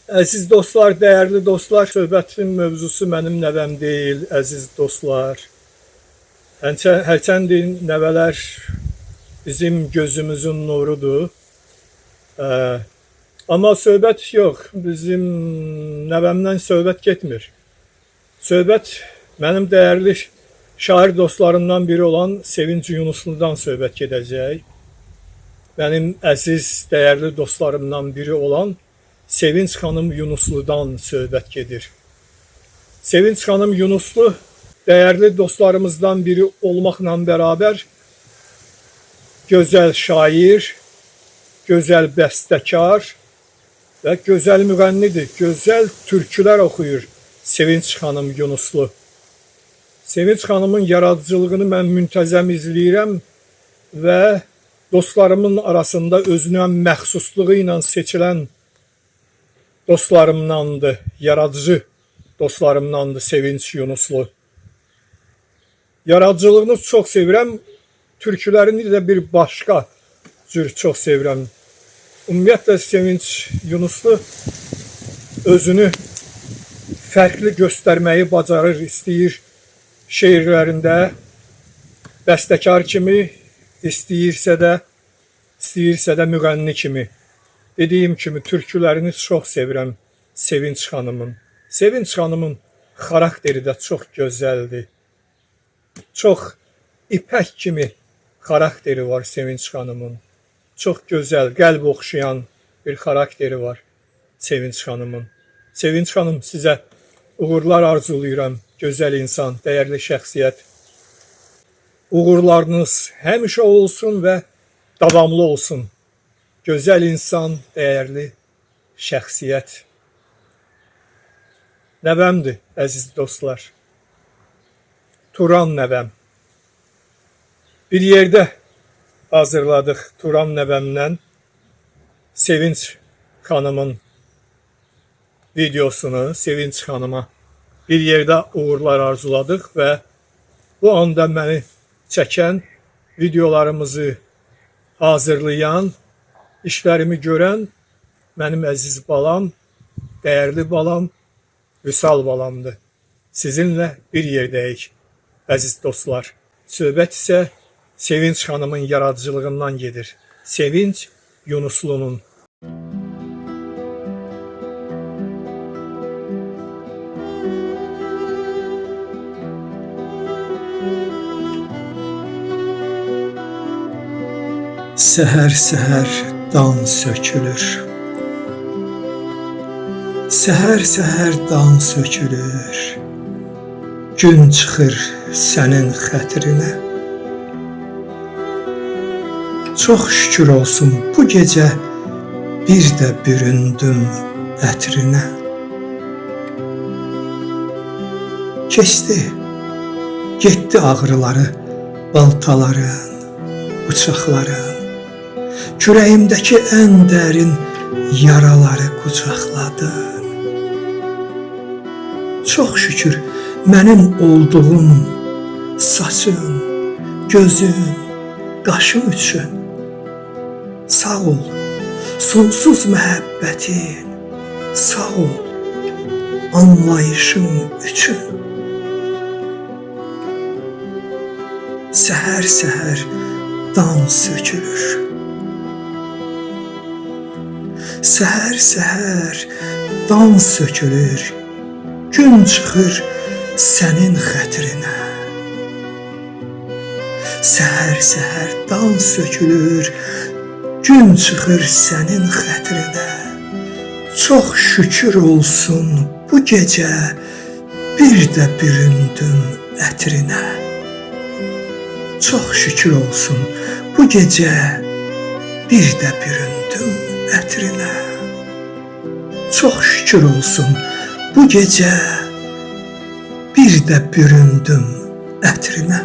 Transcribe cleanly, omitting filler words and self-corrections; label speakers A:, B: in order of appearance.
A: Əziz dostlar, dəyərli dostlar, söhbətin mövzusu mənim nəvəm deyil, əziz dostlar. Hərçənd nəvələr bizim gözümüzün nurudur. Amma söhbət yox, bizim nəvəmdən söhbət getmir. Söhbət mənim dəyərli şair dostlarımdan biri olan Sevinç Yunusludan söhbət gedəcək. Mənim əziz, dəyərli dostlarımdan biri olan Sevinç xanım Yunusludan söhbət gedir. Sevinç xanım Yunuslu dəyərli dostlarımızdan biri olmaqla bərabər gözəl şair, gözəl bəstəkar və gözəl müğənnidir. Gözəl türkülər oxuyur Sevinç xanım Yunuslu. Sevinç xanımın yaradıcılığını mən müntəzəm izləyirəm və dostlarımın arasında özünə məxsusluğu ilə seçilən dostlarımdandır, yaradıcı dostlarımdandır Sevinç Yunuslu. Yaradıcılığını çox sevirəm, türkülərini də bir başqa cür çox sevirəm. Ümumiyyətlə Sevinç Yunuslu özünü fərqli göstərməyi bacarır, istəyir şeirlərində bəstəkar kimi, istəyirsə də müğənni kimi. Dediyim kimi türkülərini çox sevirəm Sevinç xanımın. Sevinç xanımın xarakteri də çox gözəldir. Çox ipək kimi xarakteri var Sevinç xanımın. Çox gözəl, qəlb oxşayan bir xarakteri var Sevinç xanımın. Sevinç xanım, sizə uğurlar arzulayıram. Gözəl insan, dəyərli şəxsiyyət. Uğurlarınız həmişə olsun və davamlı olsun. Gözəl insan, dəyərli şəxsiyyət. Nəvəmdir, əziz dostlar. Turan nəvəm. Bir yerdə hazırladıq Turan nəvəmdən Sevinç xanımın videosunu, Sevinç xanıma bir yerdə uğurlar arzuladıq və bu anda məni çəkən, videolarımızı hazırlayan, işlərimi görən mənim əziz balam, dəyərli balam, Vüsal balamdır. Sizinlə bir yerdəyik, əziz dostlar. Söhbət isə Sevinç xanımın yaradıcılığından gedir. Sevinç Yunuslunun. Səhər-səhər dan sökülür. Səhər-səhər dan sökülür. Gün çıxır sənin xətrinə. Çox şükür olsun bu gecə bir də büründüm ətrinə. Keçdi, getdi ağrıları, baltaların, bıçaqların. Kürəyimdəki ən dərin yaraları qucaqladın. Çox şükür mənim olduğum saçın, gözün, qaşın üçün. Sağ ol, sonsuz məhəbbətin, sağ ol, anlayışın üçün. Səhər-səhər dan sökülür. Səhər-səhər dan sökülür, gün çıxır sənin xətrinə. Səhər-səhər dan sökülür, gün çıxır sənin xətrinə. Çox şükür olsun bu gecə bir də büründüm ətrinə. Çox şükür olsun bu gecə bir də büründüm ətrinə. Çox şükür olsun bu gecə bir də büründüm ətrinə.